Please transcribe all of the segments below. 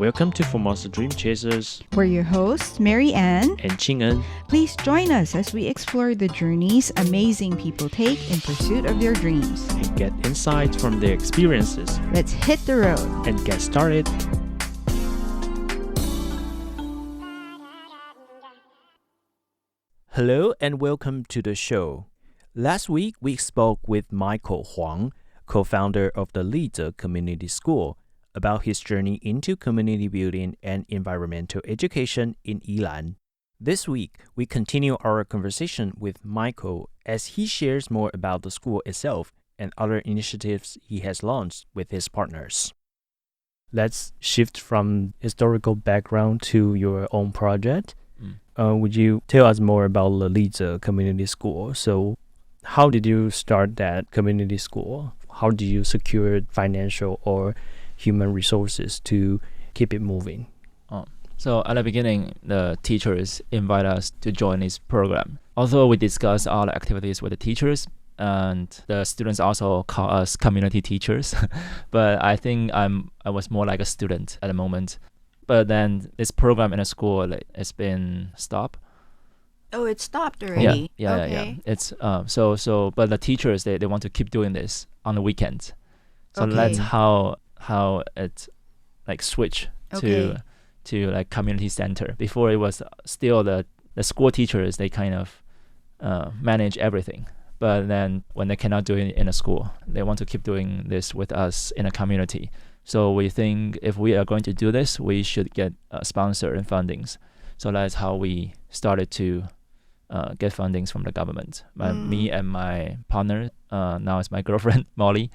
Welcome to Formosa Dream Chasers. We're your hosts, Mary Ann and Qing'en. Please join us as we explore the journeys amazing people take in pursuit of their dreams. And get insights from their experiences. Let's hit the road. And get started. Hello and welcome to the show. Last week, we spoke with Michael Huang, co-founder of the Lizhe Community School, about his journey into community building and environmental education in Yilan. This week, we continue our conversation with Michael as he shares more about the school itself and other initiatives he has launched with his partners. Let's shift from historical background to your own project. Would you tell us more about the Lizhe Community School? So, how did you start that community school? How did you secure financial or human resources to keep it moving? So at the beginning, the teachers invite us to join this program. Although we discuss all the activities with the teachers, and the students also call us community teachers, but I think I was more like a student at the moment. But then this program in the school has been stopped. Oh, it stopped already. Yeah. It's but the teachers they want to keep doing this on the weekends. So that's how it like switch to like community center. Before it was still the school teachers, they kind of manage everything. But then when they cannot do it in a school, they want to keep doing this with us in a community. So we think if we are going to do this, we should get sponsor and fundings. So that's how we started to get fundings from the government. Me and my partner, now it's my girlfriend, Molly.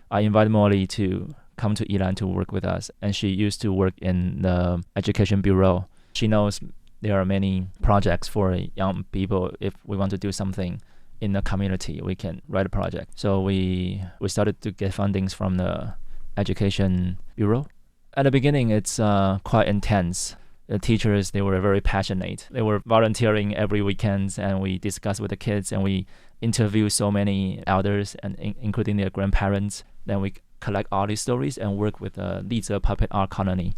I invited Molly to come to Yilan to work with us, and she used to work in the education bureau. She knows there are many projects for young people. If we want to do something in the community, we can write a project. So we started to get fundings from the education bureau. At the beginning, it's quite intense. The teachers, they were very passionate. They were volunteering every weekend, and we discussed with the kids, and we interview so many elders, and including their grandparents. Then we collect all these stories and work with the Lizhe Puppet Art Colony.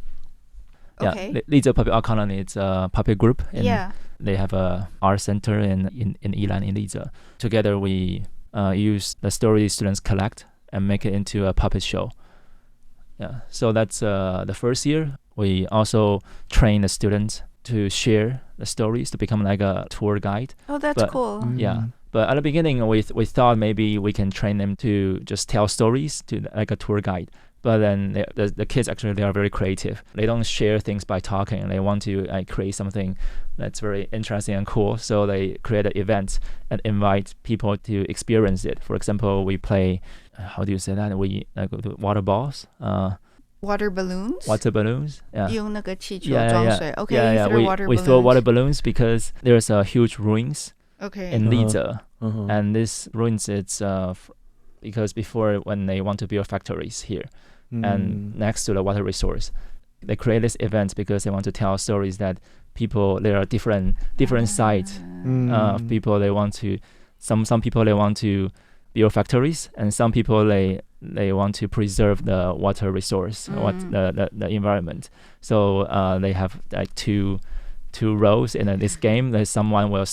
Okay. Yeah, Lizhe Puppet Art Colony, it's a puppet group. They have a art center in Yilan, in Lizhe. Together, we use the stories students collect and make it into a puppet show. Yeah, so that's the first year. We also train the students to share the stories to become like a tour guide. Oh, that's cool. Yeah. But at the beginning, we thought maybe we can train them to just tell stories to like a tour guide. But then the kids actually, they are very creative. They don't share things by talking. They want to create something that's very interesting and cool. So they create an event and invite people to experience it. For example, we play, how do you say that? We do water balls. Water balloons? Water balloons, yeah. 用那个气球装水. Okay, yeah. We throw water balloons because there's a huge ruins in Lizhe. And this ruins, it's because before when they want to build factories here and next to the water resource, they create this event because they want to tell stories that people, there are different sides of people. They want to, some people, they want to build factories, and some people they want to preserve the water resource, the environment. So they have like two roles in this game. That someone will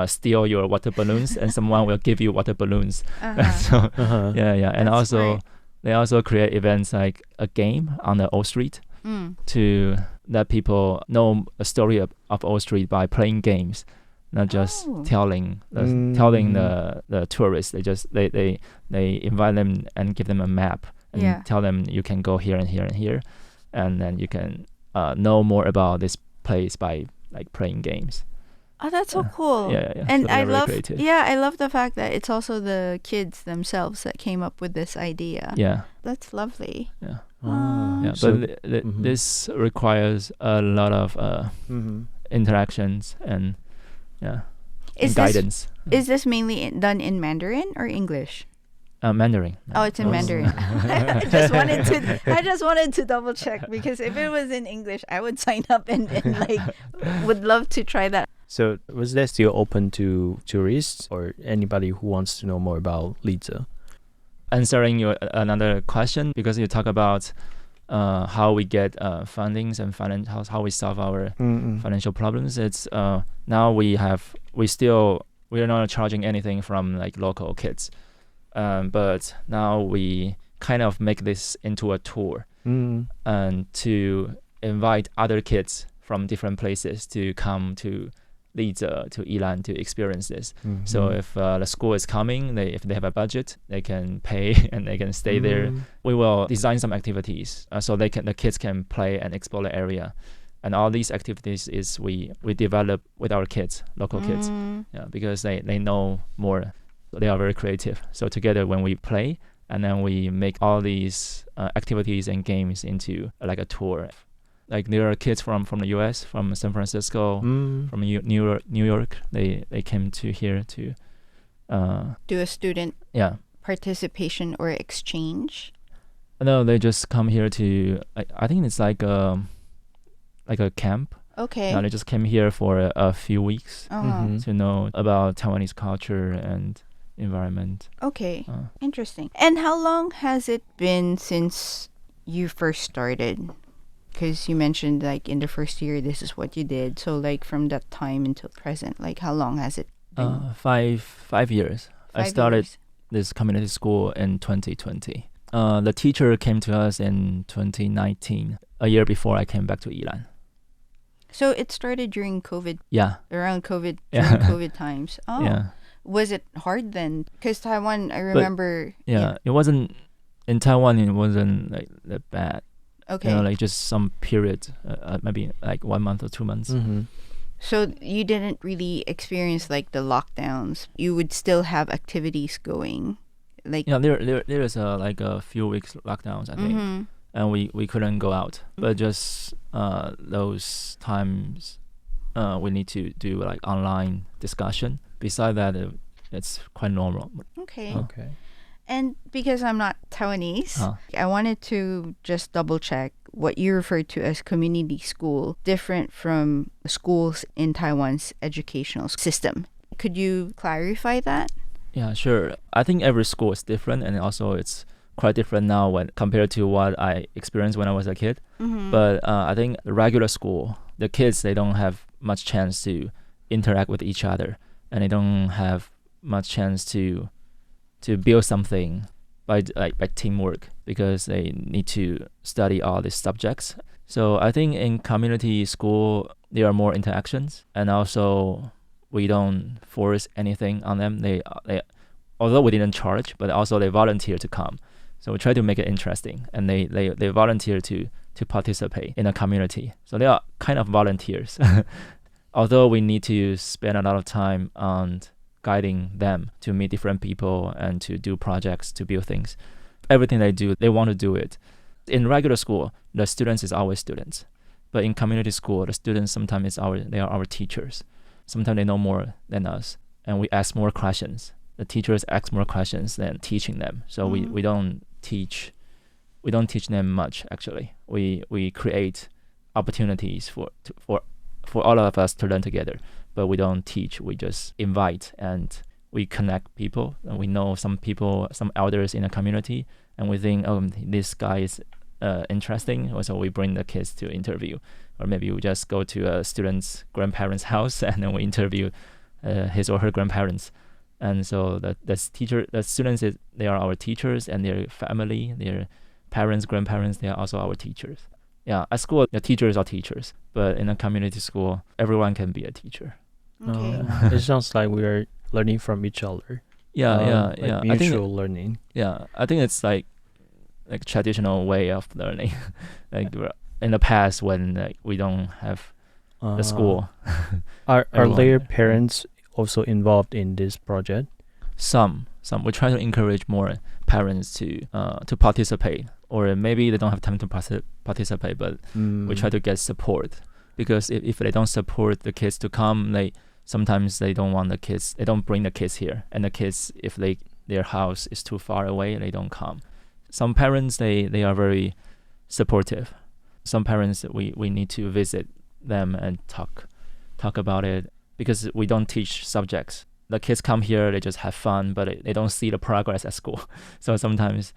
steal your water balloons, and someone will give you water balloons. So and that's also they also create events like a game on the old street to let people know a story of old street by playing games. Not just telling the tourists. They invite them and give them a map and tell them you can go here and here and here, and then you can know more about this place by like playing games. Oh, that's so cool. Yeah. And so I love creative. I love the fact that it's also the kids themselves that came up with this idea. Yeah. That's lovely. Yeah. Yeah. But this requires a lot of interactions and guidance. Is this mainly done in Mandarin or English? Mandarin. Oh, it's in Mandarin. I just wanted to double check, because if it was in English, I would sign up and like would love to try that. So was that still open to tourists or anybody who wants to know more about Lizhe? Answering your another question, because you talk about how we get fundings and how we solve our financial problems. It's now we are not charging anything from like local kids, but now we kind of make this into a tour and to invite other kids from different places to come to Lize, to Yilan to experience this. So if the school is coming, if they have a budget, they can pay and they can stay there. We will design some activities so the kids can play and explore the area. And all these activities is we develop with our kids, local kids, because they know more. They are very creative. So together when we play, and then we make all these activities and games into like a tour. Like there are kids from the US, from San Francisco, from New York. They came to here to do a student participation or exchange. No, they just come here to. I think it's like a camp. Okay. They just came here for a few weeks to know about Taiwanese culture and environment. Okay, interesting. And how long has it been since you first started? Because you mentioned like in the first year, this is what you did. So like from that time until present, like how long has it been? 5 years. I started this community school in 2020. The teacher came to us in 2019, a year before I came back to Yilan. So it started during COVID? Yeah. During COVID times. Oh. Yeah. Was it hard then? Because Taiwan, I remember... It wasn't... In Taiwan, it wasn't like that bad. Okay. Like just some period, maybe like 1 month or 2 months. So you didn't really experience like the lockdowns. You would still have activities going. Like there is like a few weeks lockdowns, I think. And we couldn't go out. But just those times we need to do like online discussion. Besides that, it's quite normal. Okay. And because I'm not Taiwanese, I wanted to just double check what you referred to as community school, different from schools in Taiwan's educational system. Could you clarify that? Yeah, sure. I think every school is different, and also it's quite different now when compared to what I experienced when I was a kid. But I think the regular school, the kids, they don't have much chance to interact with each other, and they don't have much chance to build something by teamwork, because they need to study all these subjects. So I think in community school there are more interactions, and also we don't force anything on them. They although we didn't charge, but also they volunteer to come. So we try to make it interesting, and they volunteer to participate in a community. So they are kind of volunteers. Although we need to spend a lot of time on guiding them to meet different people and to do projects, to build things. Everything they do, they want to do it. In regular school, the students is always students. But in community school, the students sometimes they are our teachers. Sometimes they know more than us, and we ask more questions. The teachers ask more questions than teaching them. So we don't teach them much, actually. We create opportunities for all of us to learn together. But we don't teach, we just invite and we connect people. And we know some people, some elders in the community, and we think, this guy is interesting. So we bring the kids to interview. Or maybe we just go to a student's grandparents' house and then we interview his or her grandparents. And so the students, they are our teachers, and their family, their parents, grandparents, they are also our teachers. Yeah, at school, the teachers are teachers. But in a community school, everyone can be a teacher. Okay. It sounds like we are learning from each other. Yeah. Mutual learning. Yeah, I think it's like traditional way of learning. Like in the past, when we don't have the school. Are their parents also involved in this project? Some. We try to encourage more parents to participate, or maybe they don't have time to participate, but we try to get support. Because if they don't support the kids to come, sometimes they don't want the kids. They don't bring the kids here, and the kids, if their house is too far away, they don't come. Some parents they are very supportive. Some parents we need to visit them and talk about it, because we don't teach subjects. The kids come here, they just have fun, but they don't see the progress at school. So sometimes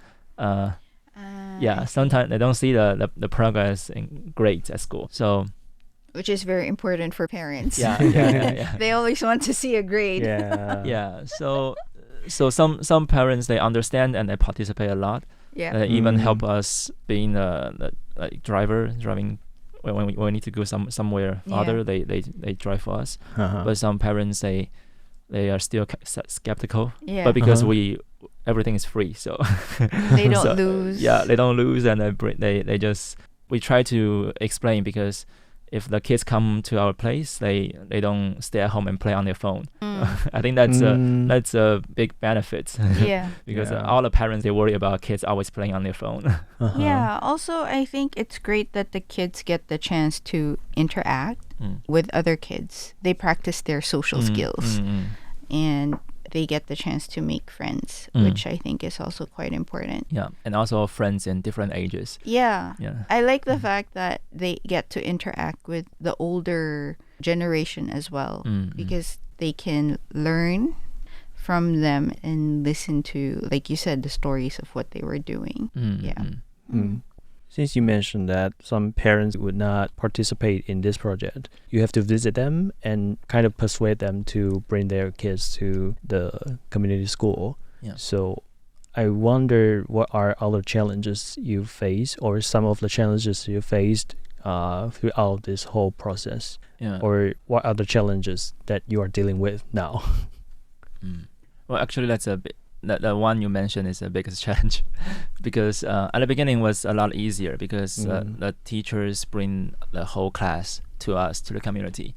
Yeah, sometimes they don't see the progress in grades at school. So which is very important for parents. Yeah. They always want to see a grade. Yeah. So some parents, they understand and they participate a lot. Yeah. They even help us being the like driving when we need to go somewhere farther. They drive for us. But some parents, they are still skeptical. Yeah. But because everything is free, so they don't lose. Yeah, they don't lose, and they just, we try to explain, because if the kids come to our place, they don't stay at home and play on their phone. I think that's a big benefit. Yeah. Because all the parents, they worry about kids always playing on their phone. Yeah. Also, I think it's great that the kids get the chance to interact with other kids. They practice their social skills, and they get the chance to make friends, which I think is also quite important. Yeah, and also friends in different ages. Yeah. I like the fact that they get to interact with the older generation as well, because they can learn from them and listen to, like you said, the stories of what they were doing. Since you mentioned that some parents would not participate in this project, you have to visit them and kind of persuade them to bring their kids to the community school. Yeah. So I wonder, what are other challenges you face, or some of the challenges you faced throughout this whole process? Or what are the challenges that you are dealing with now? Well, actually, that's a bit. The one you mentioned is the biggest challenge, because at the beginning was a lot easier, because the teachers bring the whole class to us, to the community.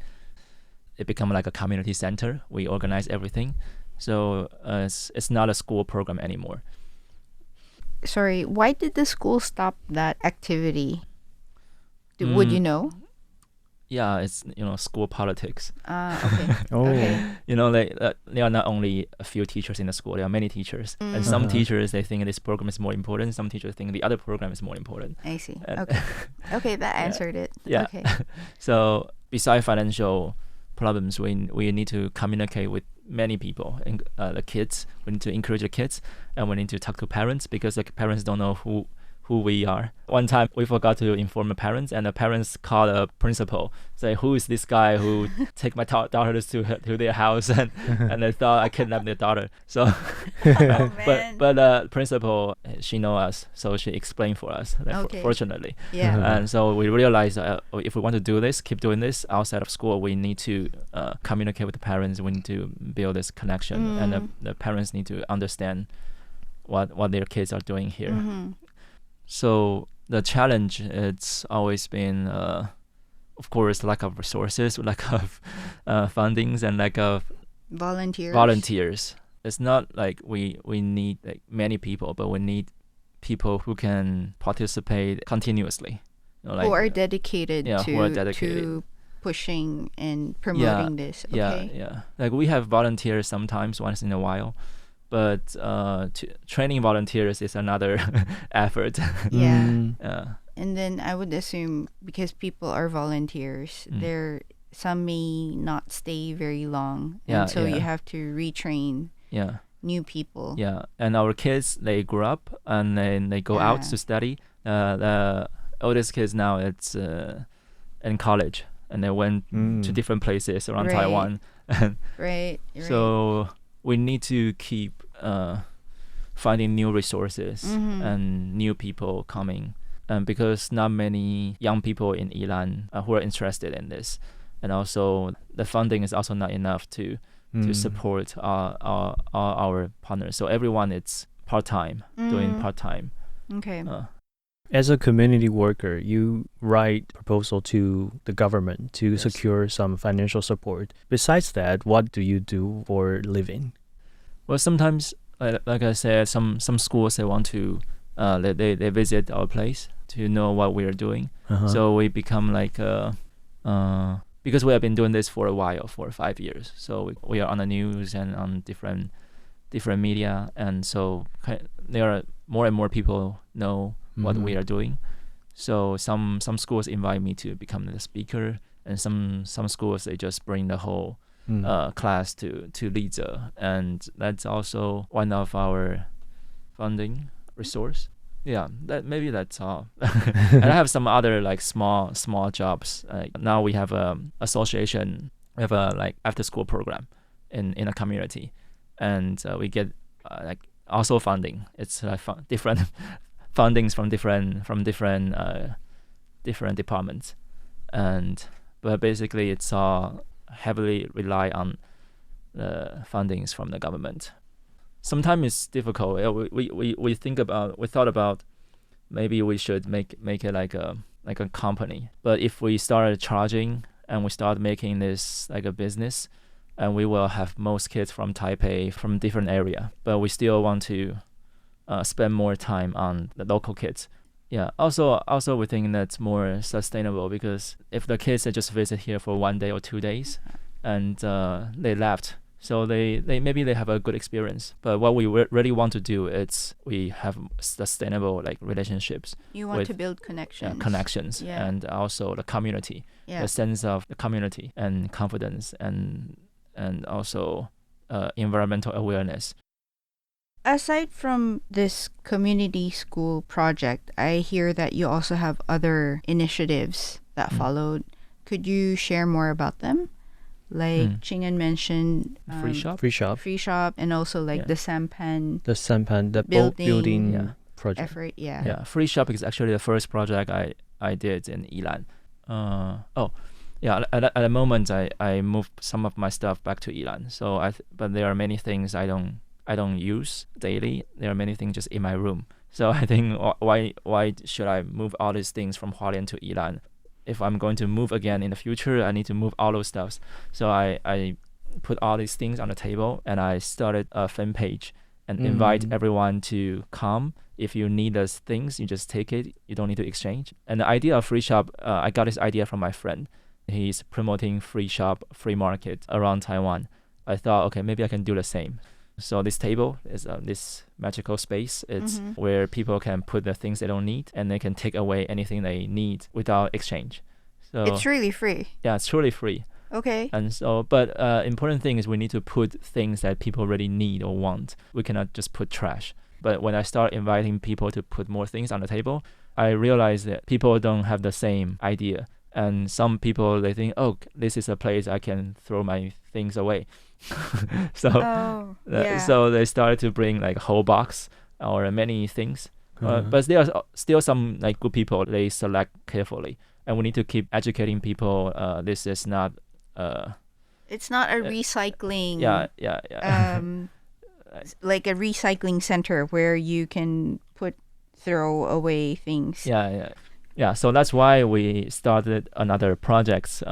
It become like a community center. We organize everything, so it's not a school program anymore. Sorry, why did the school stop that activity? Would you know? Yeah, it's school politics. Okay. Okay. There are not only a few teachers in the school. There are many teachers, and some teachers, they think this program is more important. Some teachers think the other program is more important. I see. Okay, that answered it. Yeah. Okay. So besides financial problems, we need to communicate with many people, and the kids. We need to encourage the kids, and we need to talk to parents, because the parents don't know who we are. One time we forgot to inform the parents, and the parents called the principal, say, who is this guy who take my daughters to their house, and they thought I kidnapped their daughter. So but the principal, she know us, so she explained for us, fortunately. And so we realized if we want to do this, keep doing this outside of school, we need to communicate with the parents. We need to build this connection, and the parents need to understand what their kids are doing here. So the challenge, it's always been, of course, lack of resources, lack of fundings, and lack of volunteers. It's not like we need like many people, but we need people who can participate continuously. Who are dedicated to to pushing and promoting this. Okay. Yeah. Like we have volunteers sometimes, once in a while. But training volunteers is another effort. And then I would assume, because people are volunteers, some may not stay very long, and so you have to retrain new people. Yeah, and our kids, they grew up and then they go out to study. The oldest kids now, it's in college, and they went to different places around Taiwan. Right. So we need to keep finding new resources and new people coming, because not many young people in Yilan who are interested in this, and also the funding is also not enough to support our partners. So everyone, it's part-time, doing part-time. Okay. As a community worker, you write proposal to the government to secure some financial support. Besides that, what do you do for living? Well, sometimes, like I said, some schools, they want to, they visit our place to know what we are doing. So we become like, because we have been doing this for a while, for 5 years. So we are on the news and on different media, and so there are more and more people know what we are doing. So some schools invite me to become the speaker, and some schools, they just bring the whole class to Lize, and that's also one of our funding resource. Yeah, maybe that's all. And I have some other like small jobs. Now we have a association. We have a like after school program in a community, and we get like also funding. It's like different fundings from different departments, but basically it's all heavily rely on the fundings from the government. Sometimes it's difficult. We thought about maybe we should make it like a company. But if we started charging and we start making this like a business, and we will have most kids from Taipei from different area, but we still want to spend more time on the local kids. Yeah. Also we think that's more sustainable, because if the kids just visit here for 1 day or 2 days, and they left. So they maybe they have a good experience, but what we really want to do is we have sustainable like relationships. You want to build connections. Yeah. And also the community, the sense of the community and confidence, and also environmental awareness. Aside from this community school project, I hear that you also have other initiatives that followed. Could you share more about them? Like Chingen mentioned, free shop, and also like the sampan, the building project effort. Yeah. Free shop is actually the first project I did in Yilan. At the moment I moved some of my stuff back to Yilan. So but there are many things I don't use daily. There are many things just in my room. So I think why should I move all these things from Hualien to Yilan? If I'm going to move again in the future, I need to move all those stuff. So I put all these things on the table, and I started a fan page and invite everyone to come. If you need those things, you just take it. You don't need to exchange. And the idea of free shop, I got this idea from my friend. He's promoting free shop, free market around Taiwan. I thought, okay, maybe I can do the same. So this table is this magical space. It's where people can put the things they don't need, and they can take away anything they need without exchange. So it's really free. Yeah, it's truly free. Okay. And so, but important thing is we need to put things that people really need or want. We cannot just put trash. But when I start inviting people to put more things on the table, I realize that people don't have the same idea. And some people, they think, oh, this is a place I can throw my things away. So they started to bring like a whole box or many things. But there are still some like good people. They select carefully, and we need to keep educating people. This is not. It's not a recycling. Like a recycling center where you can throw away things. Yeah, so that's why we started another project.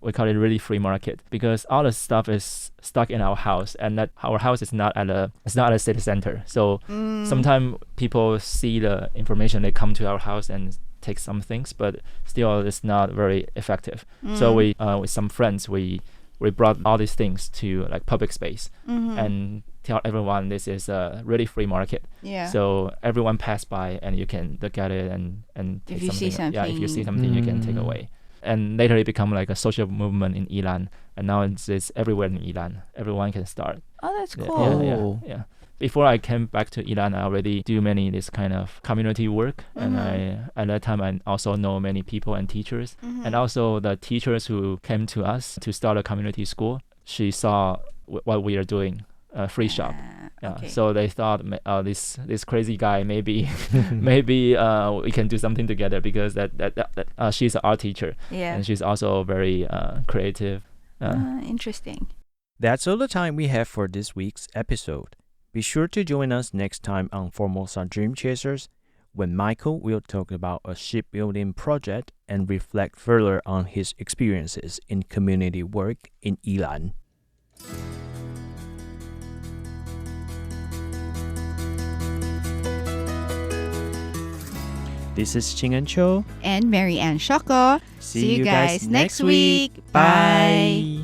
We call it Really Free Market, because all the stuff is stuck in our house, and that our house is not at a city center. So sometimes people see the information, they come to our house and take some things, but still it's not very effective. So we with some friends we brought all these things to like public space and tell everyone this is a really free market. Yeah. So everyone pass by and you can look at it and take if you see something. Yeah, if you see something you can take away. And later it become like a social movement in Yilan, and now it's everywhere in Yilan. Everyone can start. Oh, that's cool. Yeah. Before I came back to Yilan, I already do many this kind of community work, and at that time I also know many people and teachers, and also the teachers who came to us to start a community school. She saw what we are doing, free shop. Okay. So they thought, this crazy guy, maybe we can do something together, because that she's an art teacher, and she's also very creative. Interesting. That's all the time we have for this week's episode. Be sure to join us next time on Formosa Dream Chasers, when Michael will talk about a shipbuilding project and reflect further on his experiences in community work in Yilan. This is Ching and Cho and Mary Ann Shoko. See you guys next week. Bye.